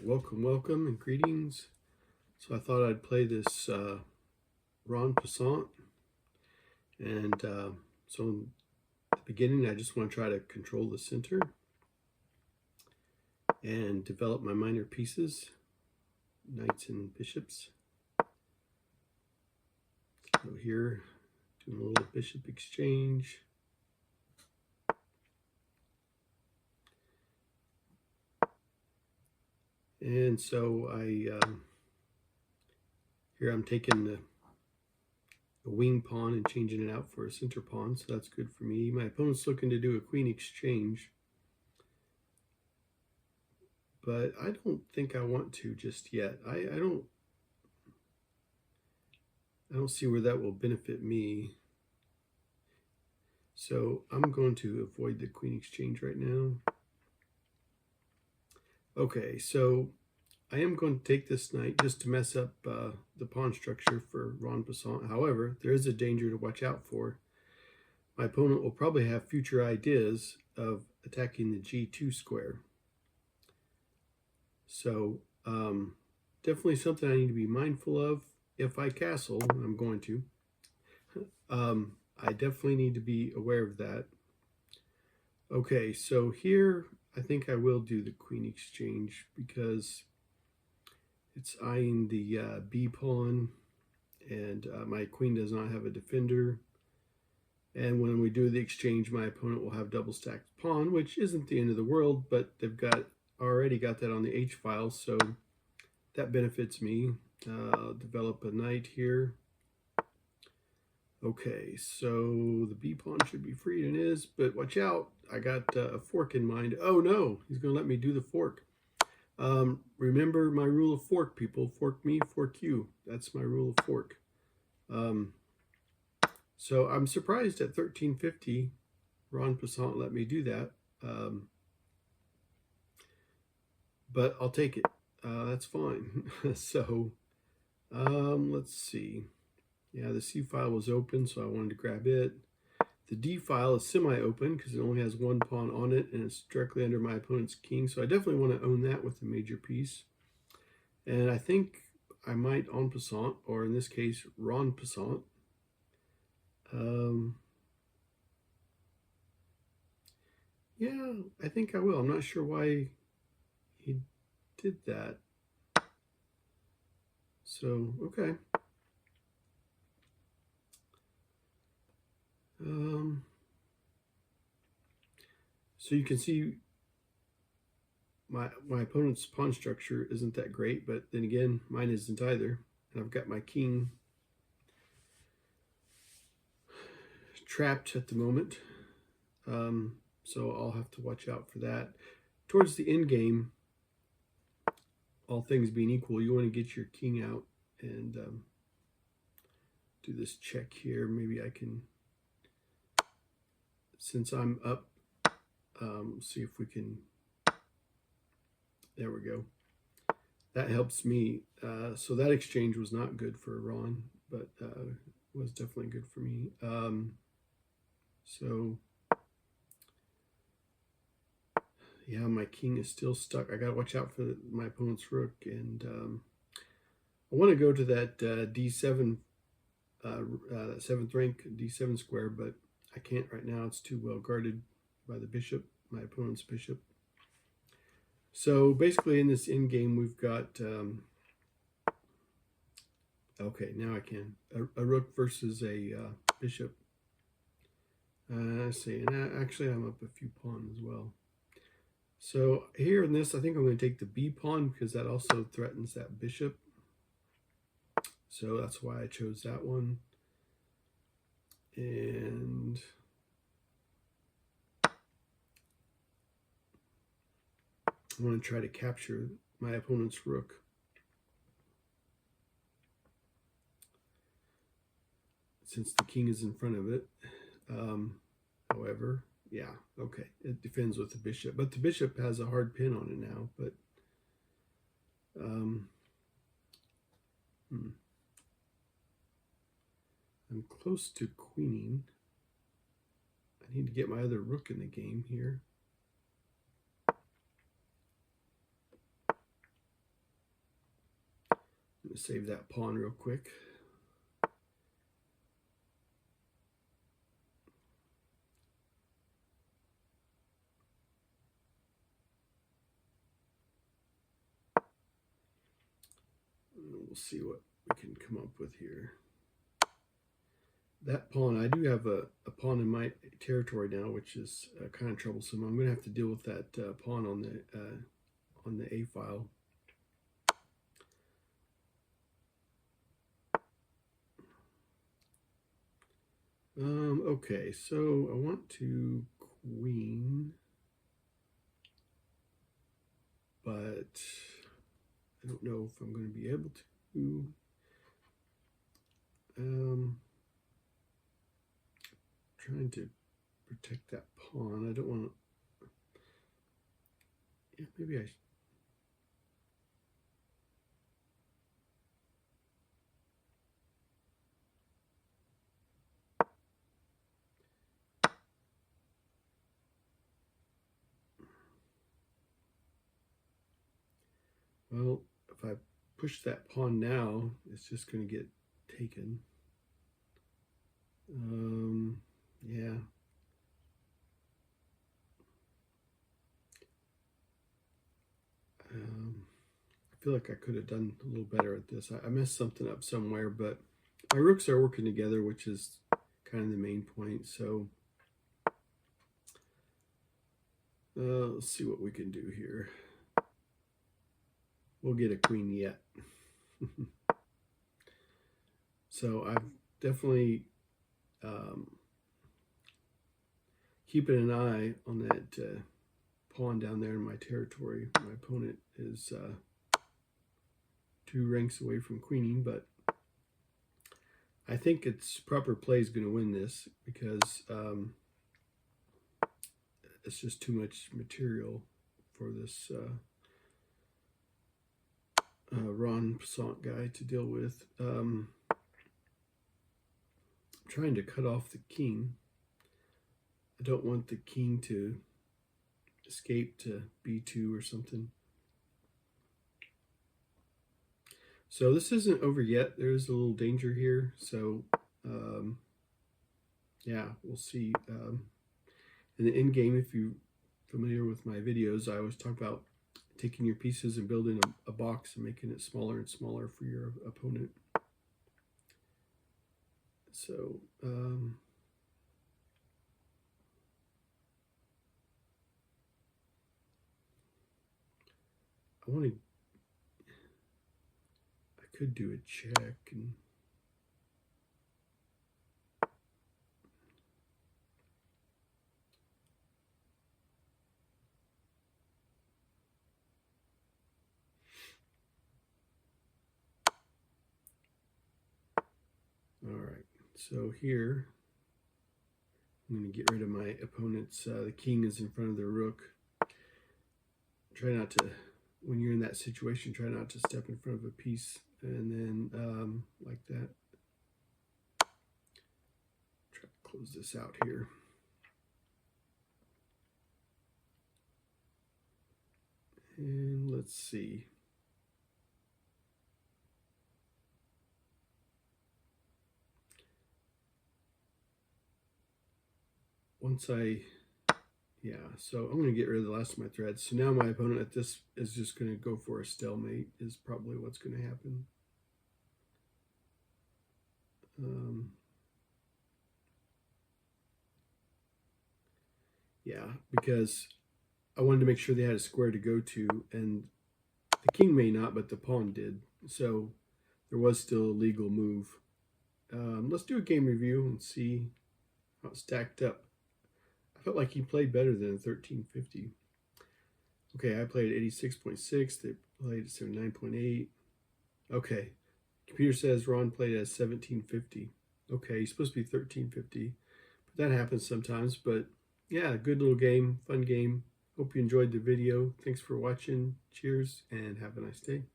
Welcome and greetings. So I thought I'd play this Ron Passant, and so in the beginning I just want to try to control the center and develop my minor pieces, knights and bishops. So here, doing a little bishop exchange. And so here I'm taking the wing pawn and changing it out for a center pawn, so that's good for me. My opponent's looking to do a queen exchange, but I don't think I want to just yet. I don't see where that will benefit me. So I'm going to avoid the queen exchange right now. Okay, so I am going to take this knight just to mess up the pawn structure for Ron Passant. However, there is a danger to watch out for. My opponent will probably have future ideas of attacking the G2 square. So definitely something I need to be mindful of. If I castle, I'm going to, I definitely need to be aware of that. Okay, so here I think I will do the queen exchange because it's eyeing the B pawn, and my queen does not have a defender. And when we do the exchange, my opponent will have double stacked pawn, which isn't the end of the world, but they've already got that on the H file, so that benefits me. Develop a knight here. Okay, so the B pawn should be freed, and is, but watch out, I got a fork in mind. Oh no, he's going to let me do the fork. Remember my rule of fork, people. Fork me, fork you. That's my rule of fork. So I'm surprised at 1350 Ron Passant let me do that. But I'll take it. That's fine. So let's see. Yeah, the C file was open, so I wanted to grab it. The D file is semi-open because it only has one pawn on it, and it's directly under my opponent's king, so I definitely want to own that with a major piece. And I think I might en passant, or in this case, Ron Passant. Yeah, I think I will. I'm not sure why he did that. So, okay. So you can see my opponent's pawn structure isn't that great, but then again, mine isn't either. And I've got my king trapped at the moment. So I'll have to watch out for that. Towards the end game, all things being equal, you want to get your king out and do this check here. Maybe I can, since I'm up, see if we can, there we go. That helps me. So that exchange was not good for Ron, but was definitely good for me. So yeah, my king is still stuck. I gotta watch out for my opponent's rook, and I want to go to that D7, that 7th rank D7 square, but I can't right now. It's too well guarded by the bishop, my opponent's bishop. So basically in this end game, we've got, okay, now I can, a rook versus a bishop. Let's see, and actually I'm up a few pawns as well. So here in this, I think I'm going to take the B pawn because that also threatens that bishop. So that's why I chose that one. And I want to try to capture my opponent's rook. Since the king is in front of it. However, yeah, okay, it defends with the bishop. But the bishop has a hard pin on it now. But I'm close to queening. I need to get my other rook in the game here. going to save that pawn real quick. We'll see what we can come up with here. That pawn, I do have a pawn in my territory now, which is kind of troublesome. I'm going to have to deal with that pawn on the A file. Okay, so I want to queen, but I don't know if I'm going to be able to. Trying to protect that pawn. I don't want to. Yeah, maybe I. Well, if I push that pawn now, it's just going to get taken. Yeah. I feel like I could have done a little better at this. I messed something up somewhere, but my rooks are working together, which is kind of the main point. So let's see what we can do here. We'll get a queen yet. So I've definitely keeping an eye on that pawn down there in my territory. My opponent is 2 ranks away from queening, but I think its proper play is going to win this because it's just too much material for this Ron Passant guy to deal with. I'm trying to cut off the king. I don't want the king to escape to b2 or something. So this isn't over yet. There's a little danger here. So yeah, we'll see. In the end game, if you're familiar with my videos, I always talk about taking your pieces and building a box and making it smaller and smaller for your opponent. So I could do a check and all right. So here I'm going to get rid of my opponent's. The king is in front of the rook. Try not to, when you're in that situation, try not to step in front of a piece, and then like that. Try to close this out here. And let's see. Yeah, so I'm going to get rid of the last of my threads. So now my opponent at this is just going to go for a stalemate is probably what's going to happen. Yeah, because I wanted to make sure they had a square to go to, and the king may not, but the pawn did. So there was still a legal move. Let's do a game review and see how it stacked up. I felt like he played better than 1350. Okay, I played 86.6. They played 79.8. Okay, computer says Ron played at 1750. Okay, he's supposed to be 1350, but that happens sometimes. But yeah, good little game, fun game. Hope you enjoyed the video. Thanks for watching. Cheers, and have a nice day.